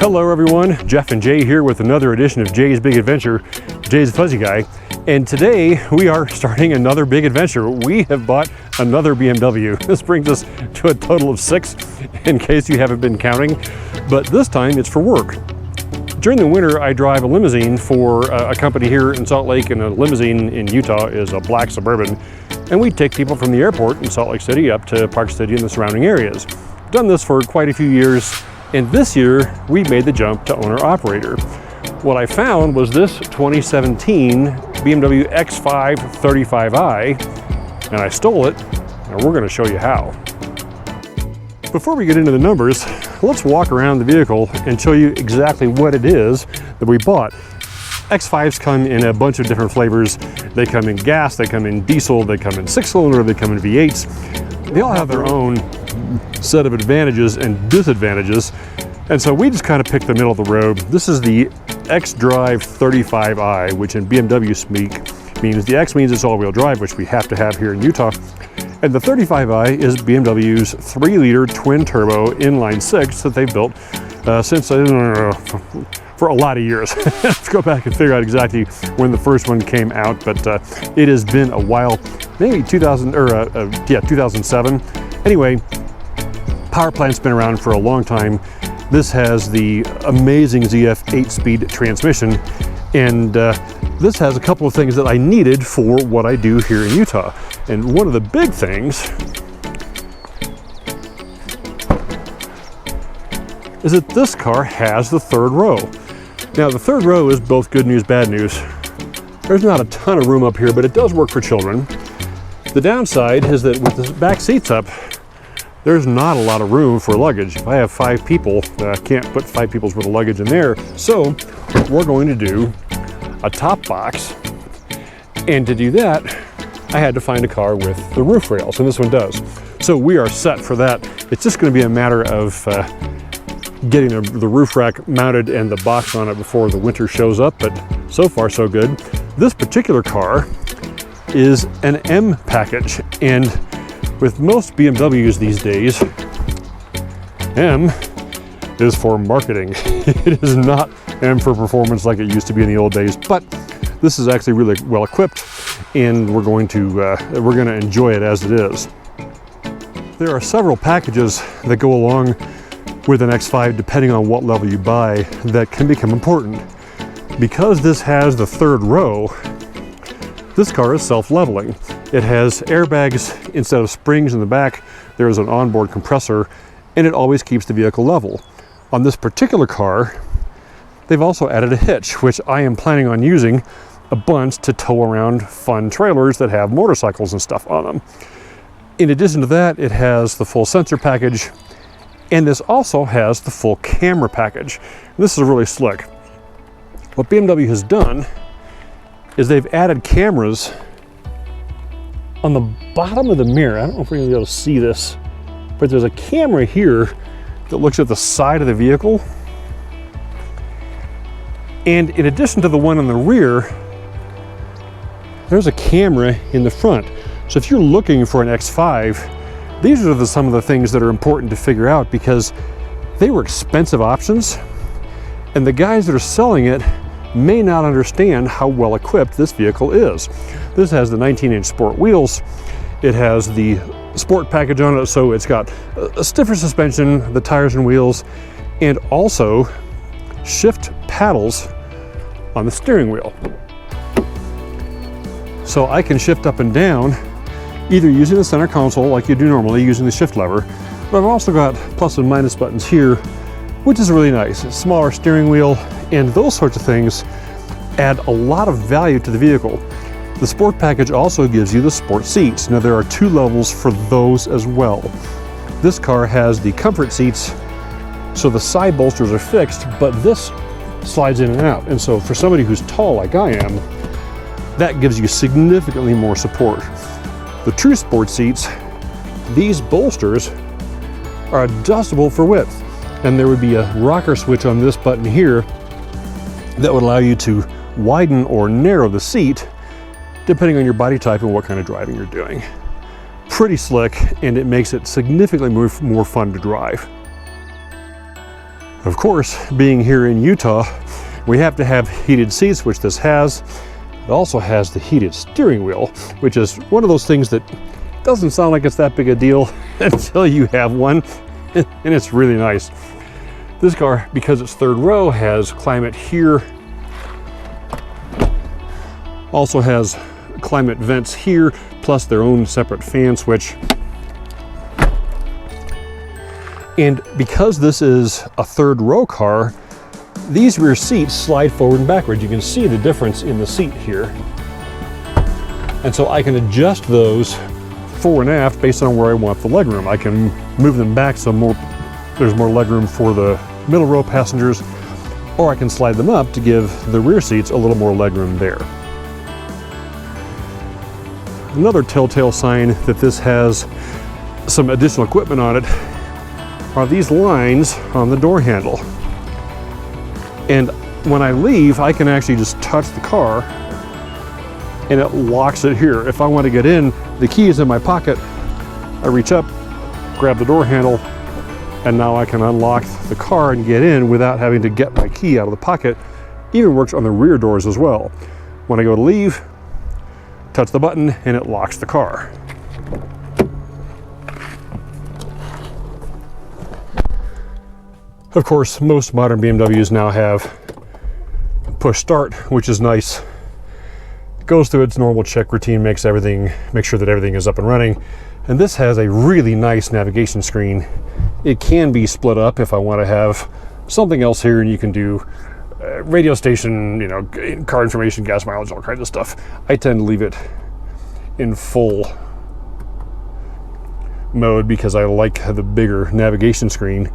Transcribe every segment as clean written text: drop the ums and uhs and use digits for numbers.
Hello everyone, Jeff and Jay here with another edition of Jay's Big Adventure, Jay's Fuzzy Guy. And today we are starting another big adventure. We have bought another BMW. This brings us to a total of 6 in case you haven't been counting, but this time it's for work. During the winter I drive a limousine for a company here in Salt Lake, and a limousine in Utah is a black Suburban. And we take people from the airport in Salt Lake City up to Park City and the surrounding areas. Done this for quite a few years. And this year, we made the jump to owner-operator. What I found was this 2017 BMW X5 35i, and I stole it, and we're gonna show you how. Before we get into the numbers, let's walk around the vehicle and show you exactly what it is that we bought. X5s come in a bunch of different flavors. They come in gas, they come in diesel, they come in 6-cylinder, they come in V8s. They all have their own set of advantages and disadvantages, and so we just kind of picked the middle of the road. This is the X-Drive 35i, which in BMW speak means the X means it's all-wheel drive, which we have to have here in Utah, and the 35i is BMW's 3-liter twin-turbo inline-6 that they've built since for a lot of years. Let's go back and figure out exactly when the first one came out, but it has been a while, maybe 2007. Anyway, power plant's been around for a long time. This has the amazing ZF 8-speed transmission, and this has a couple of things that I needed for what I do here in Utah. And one of the big things is that this car has the third row. Now, the third row is both good news, bad news. There's not a ton of room up here, but it does work for children. The downside is that with the back seats up, there's not a lot of room for luggage. If I have 5 people, I can't put 5 people's worth of luggage in there. So we're going to do a top box. And to do that, I had to find a car with the roof rails, and this one does. So we are set for that. It's just going to be a matter of getting the roof rack mounted and the box on it before the winter shows up, but so far so good. This particular car is an M package, and with most BMWs these days, M is for marketing. It is not M for performance like it used to be in the old days, but this is actually really well equipped, and we're going to enjoy it as it is. There are several packages that go along with an X5 depending on what level you buy that can become important. Because this has the third row, this car is self-leveling. It has airbags instead of springs in the back. There is an onboard compressor, and it always keeps the vehicle level. On this particular car, they've also added a hitch, which I am planning on using a bunch to tow around fun trailers that have motorcycles and stuff on them. In addition to that, it has the full sensor package, and this also has the full camera package. This is really slick. What BMW has done is they've added cameras on the bottom of the mirror. I don't know if we're gonna be able to see this, but there's a camera here that looks at the side of the vehicle. And in addition to the one on the rear, there's a camera in the front. So if you're looking for an X5, these are some of the things that are important to figure out, because they were expensive options, and the guys that are selling it may not understand how well equipped this vehicle is. This has the 19-inch sport wheels. It has the sport package on it, so it's got a stiffer suspension, the tires and wheels, and also shift paddles on the steering wheel. So I can shift up and down either using the center console like you do normally using the shift lever, but I've also got plus and minus buttons here, which is really nice. It's a smaller steering wheel, and those sorts of things add a lot of value to the vehicle. The sport package also gives you the sport seats. Now there are 2 levels for those as well. This car has the comfort seats, so the side bolsters are fixed, but this slides in and out. And so for somebody who's tall like I am, that gives you significantly more support. The true sport seats, these bolsters are adjustable for width, and there would be a rocker switch on this button here that would allow you to widen or narrow the seat depending on your body type and what kind of driving you're doing. Pretty slick, and it makes it significantly more fun to drive. Of course, being here in Utah, we have to have heated seats, which this has. It also has the heated steering wheel, which is one of those things that doesn't sound like it's that big a deal until you have one, and it's really nice. This car, because it's third row, has climate here. Also has climate vents here, plus their own separate fan switch. And because this is a third row car, these rear seats slide forward and backwards. You can see the difference in the seat here. And so I can adjust those fore and aft based on where I want the legroom. I can move them back so there's more legroom for the middle row passengers, or I can slide them up to give the rear seats a little more legroom there. Another telltale sign that this has some additional equipment on it are these lines on the door handle. And when I leave, I can actually just touch the car and it locks it here. If I want to get in, the key is in my pocket. I reach up, grab the door handle, and now I can unlock the car and get in without having to get my key out of the pocket. Even works on the rear doors as well. When I go to leave, touch the button and it locks the car. Of course, most modern BMWs now have push start, which is nice. It goes through its normal check routine, makes sure that everything is up and running. And this has a really nice navigation screen. It can be split up if I want to have something else here, and you can do radio station, car information, gas mileage, all kinds of stuff. I tend to leave it in full mode because I like the bigger navigation screen.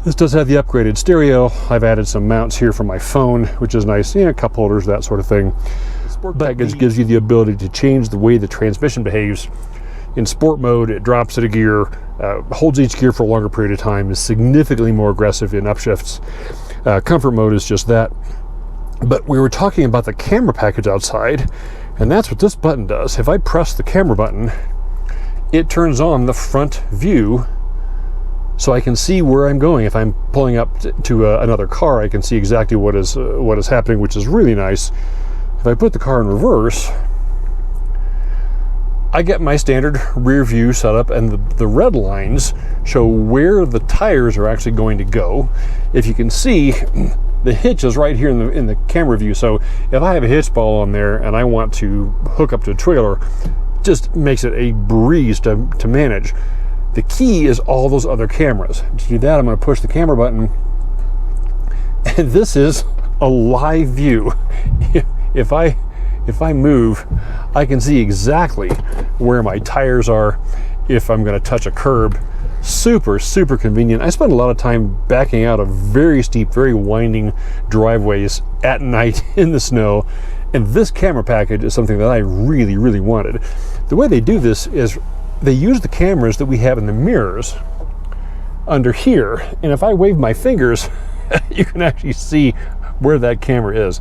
This does have the upgraded stereo. I've added some mounts here for my phone, which is nice. Cup holders, that sort of thing. The Sport package gives you the ability to change the way the transmission behaves. In sport mode, it drops at a gear, holds each gear for a longer period of time, is significantly more aggressive in upshifts. Comfort mode is just that. But we were talking about the camera package outside, and that's what this button does. If I press the camera button, it turns on the front view so I can see where I'm going. If I'm pulling up to another car, I can see exactly what is happening, which is really nice. If I put the car in reverse, I get my standard rear view setup, and the red lines show where the tires are actually going to go. If you can see, the hitch is right here in the camera view. So if I have a hitch ball on there and I want to hook up to a trailer, just makes it a breeze to manage. The key is all those other cameras. To do that, I'm going to push the camera button, and this is a live view. If I move, I can see exactly where my tires are if I'm going to touch a curb. Super, super convenient. I spend a lot of time backing out of very steep, very winding driveways at night in the snow, and this camera package is something that I really, really wanted. The way they do this is they use the cameras that we have in the mirrors under here, and if I wave my fingers, you can actually see where that camera is.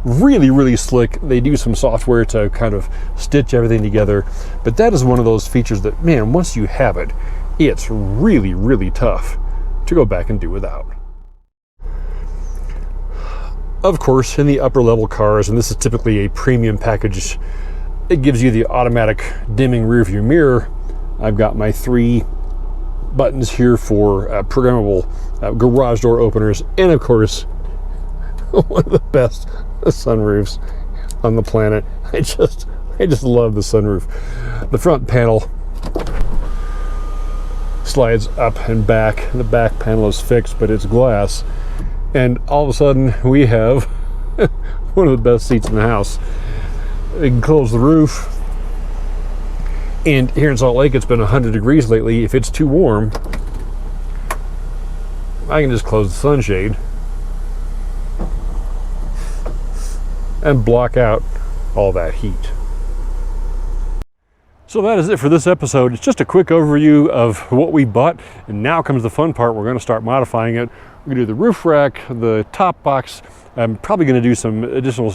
Really, really slick. They do some software to kind of stitch everything together, but that is one of those features that, man, once you have it, it's really, really tough to go back and do without. Of course, in the upper level cars, and this is typically a premium package, it gives you the automatic dimming rear view mirror. I've got my 3 buttons here for programmable garage door openers, and of course, one of the best sunroofs on the planet. I just love the sunroof. The front panel slides up and back. The back panel is fixed, but it's glass. And all of a sudden, we have one of the best seats in the house. You can close the roof. And here in Salt Lake, it's been 100 degrees lately. If it's too warm, I can just close the sunshade and block out all that heat. So that is it for this episode. It's just a quick overview of what we bought, and now comes the fun part. We're going to start modifying it. We're going to do the roof rack, the top box. I'm probably going to do some additional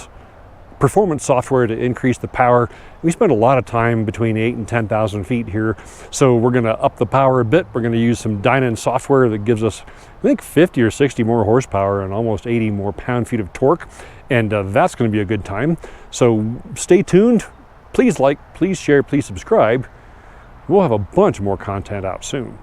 performance software to increase the power. We spend a lot of time between 8,000 and 10,000 feet here, so we're going to up the power a bit. We're going to use some Dynon software that gives us, I think, 50 or 60 more horsepower and almost 80 more pound-feet of torque, and that's going to be a good time. So stay tuned. Please like, please share, please subscribe. We'll have a bunch more content out soon.